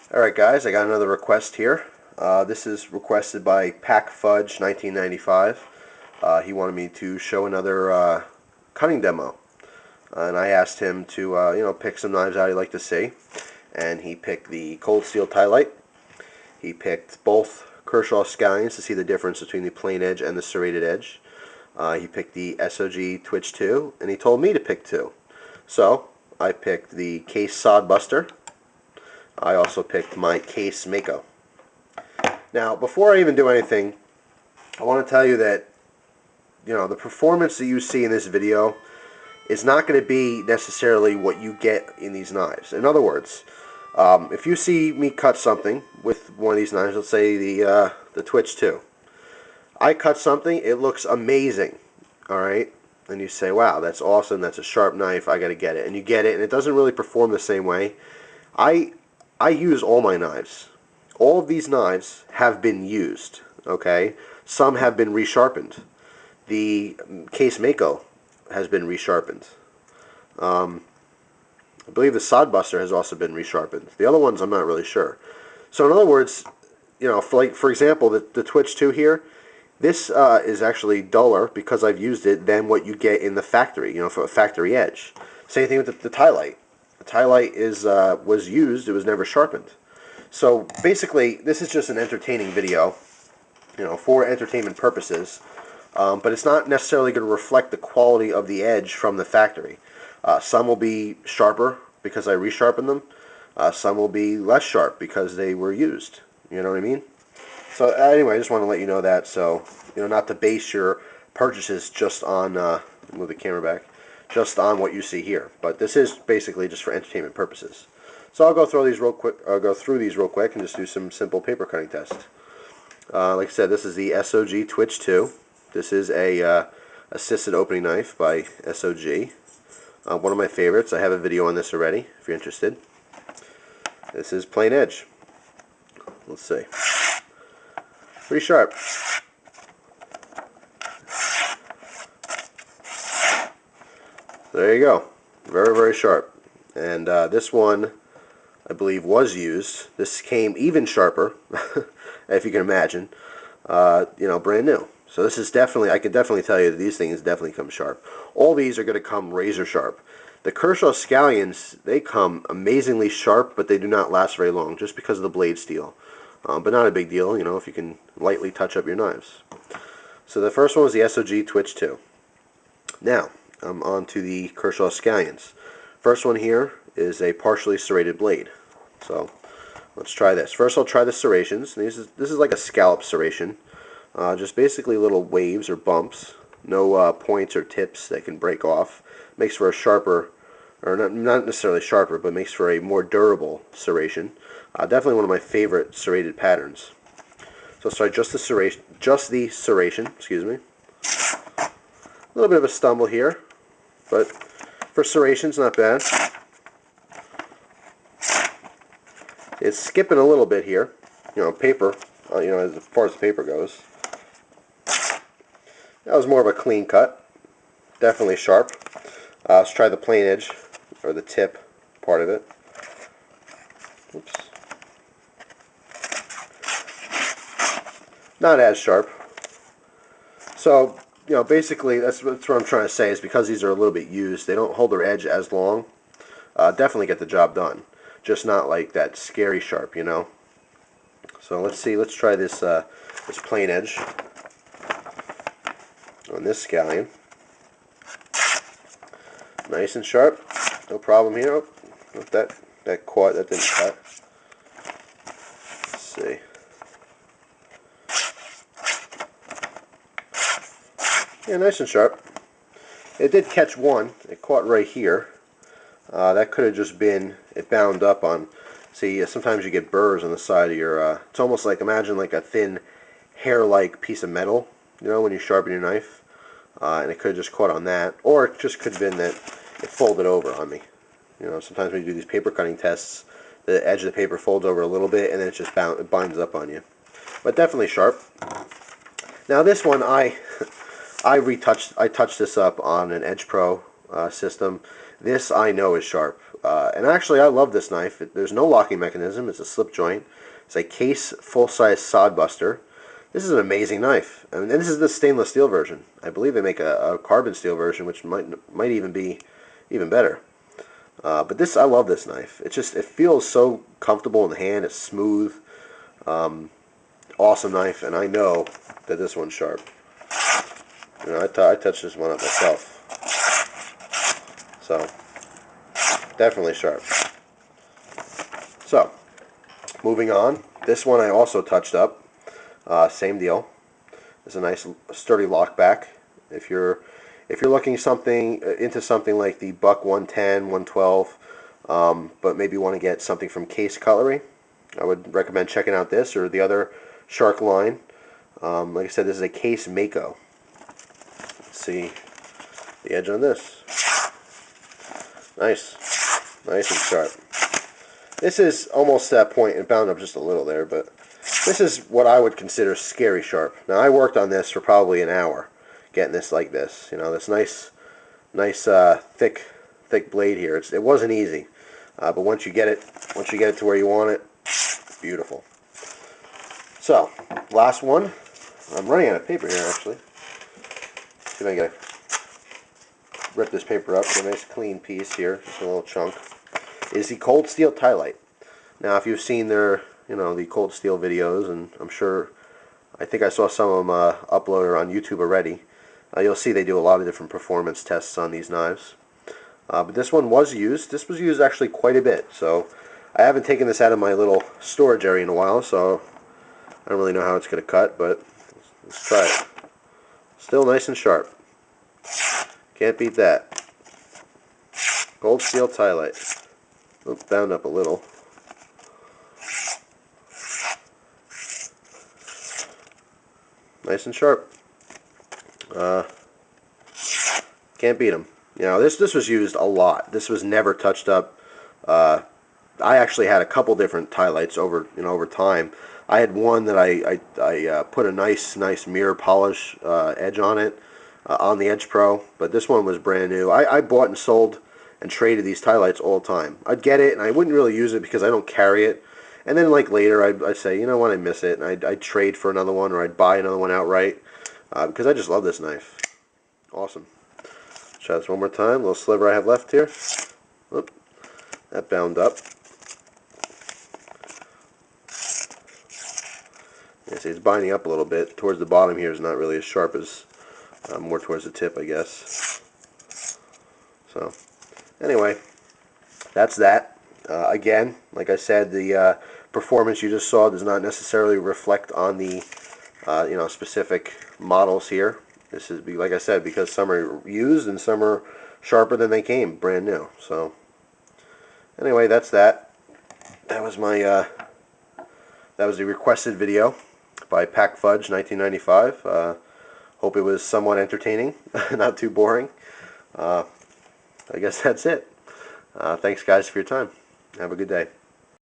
Alright guys, I got another request here. This is requested by Pack Fudge 1995. He wanted me to show another cutting demo. And I asked him to pick some knives out he'd like to see. And he picked the Cold Steel Tie-Light. He picked both Kershaw Scallions to see the difference between the plain edge and the serrated edge. He picked the SOG Twitch 2, and he told me to pick two. So I picked the Case Sod Buster. I also picked my Case Mako. Now, before I even do anything, I want to tell you that the performance that you see in this video is not going to be necessarily what you get in these knives. In other words, if you see me cut something with one of these knives, let's say the Twitch 2, I cut something, it looks amazing, alright? And you say, wow, that's awesome, that's a sharp knife, I got to get it. And you get it, and it doesn't really perform the same way. I use all my knives. All of these knives have been used, okay? Some have been resharpened. The Case Mako has been resharpened. I believe the Sod Buster has also been resharpened. The other ones I'm not really sure. So in other words, for example, the Twitch 2 here, this is actually duller because I've used it than what you get in the factory, for a factory edge. Same thing with the Tie-Light. The Tie-Light was used, it was never sharpened. So basically, this is just an entertaining video, for entertainment purposes. But it's not necessarily going to reflect the quality of the edge from the factory. Some will be sharper because I resharpened them. Some will be less sharp because they were used. You know what I mean? So anyway, I just want to let you know that, so not to base your purchases just on move the camera back, just on what you see here. But this is basically just for entertainment purposes. So I'll go through these real quick. And just do some simple paper cutting tests. Like I said, this is the SOG Twitch 2. This is a assisted opening knife by SOG. One of my favorites. I have a video on this already, if you're interested. This is plain edge. Let's see. Pretty sharp. There you go. Very, very sharp. And this one, I believe, was used. This came even sharper, if you can imagine. Brand new. So this is definitely, I can definitely tell you that these things definitely come sharp. All these are going to come razor sharp. The Kershaw Scallions, they come amazingly sharp, but they do not last very long, just because of the blade steel. But not a big deal, if you can lightly touch up your knives. So the first one was the SOG Twitch 2. Now, I'm on to the Kershaw Scallions. First one here is a partially serrated blade. So let's try this. First I'll try the serrations. This is like a scallop serration. Just basically little waves or bumps. No points or tips that can break off. Makes for a sharper, or not necessarily sharper, but makes for a more durable serration. Definitely one of my favorite serrated patterns. So let's try just the serration. Excuse me. A little bit of a stumble here, but for serrations, not bad. It's skipping a little bit here, paper, as far as the paper goes. That was more of a clean cut, definitely sharp. Let's try the plain edge, or the tip part of it. Oops. Not as sharp. So, basically, that's what I'm trying to say, is because these are a little bit used, they don't hold their edge as long. Definitely get the job done. Just not like that scary sharp, So let's see, let's try this this plain edge on this scallion. Nice and sharp, no problem here. Oh, that didn't cut. Let's see. Yeah, nice and sharp. It did catch one. It caught right here. That could have just been, it bound up on, see, sometimes you get burrs on the side of your, it's almost like, imagine like a thin hair-like piece of metal, when you sharpen your knife. And it could have just caught on that. Or it just could have been that it folded over on me. Sometimes when you do these paper cutting tests, the edge of the paper folds over a little bit and then it binds up on you. But definitely sharp. Now this one, I touched this up on an Edge Pro system. This I know is sharp. And actually, I love this knife. There's no locking mechanism. It's a slip joint. It's a case full-size sod buster. This is an amazing knife. I mean, and this is the stainless steel version. I believe they make a carbon steel version, which might even be even better. But this, I love this knife. It feels so comfortable in the hand. It's smooth. Awesome knife, and I know that this one's sharp. You know, I touched this one up myself. So, definitely sharp. So, moving on. This one I also touched up. Same deal. It's a nice sturdy lock back. If you're looking into something like the Buck 110, 112, but maybe want to get something from Case Cutlery, I would recommend checking out this or the other Shark line. Like I said, this is a Case Mako. Let's see the edge on this. Nice and sharp. This is almost that point, and bound up just a little there, but this is what I would consider scary sharp. Now, I worked on this for probably an hour, getting this like this. You know, this nice, thick blade here. It wasn't easy, but once you get it to where you want it, beautiful. So, last one. I'm running out of paper here, actually. See if I can rip this paper up. Get a nice clean piece here, just a little chunk. Is the Cold Steel Tie-Light. Now, if you've seen their, the Cold Steel videos, and I think I saw some of them uploaded on YouTube already, you'll see they do a lot of different performance tests on these knives. But this one was used. This was used actually quite a bit, so I haven't taken this out of my little storage area in a while, so I don't really know how it's going to cut, but let's try it. Still nice and sharp. Can't beat that. Cold Steel Tie-Light. Oops, bound up a little. Nice and sharp. Can't beat them. You know, this was used a lot. This was never touched up. I actually had a couple different tie-lights over time. I had one that I put a nice mirror polish edge on it on the Edge Pro, but this one was brand new. I bought and sold and traded these tie-lights all the time. I'd get it, and I wouldn't really use it because I don't carry it. And then, like, later, I'd say, you know what, I miss it, and I'd trade for another one, or I'd buy another one outright, because I just love this knife. Awesome. Try this one more time. Little sliver I have left here. Oop, that bound up. You see, it's binding up a little bit. Towards the bottom here is not really as sharp as, more towards the tip, I guess. So, anyway, that's that. Again, like I said, the performance you just saw does not necessarily reflect on the specific models here. This is, like I said, because some are used and some are sharper than they came, brand new. So, anyway, that's that. That was my that was the requested video by Pack Fudge 1995. Hope it was somewhat entertaining, not too boring. I guess that's it. Thanks, guys, for your time. Have a good day.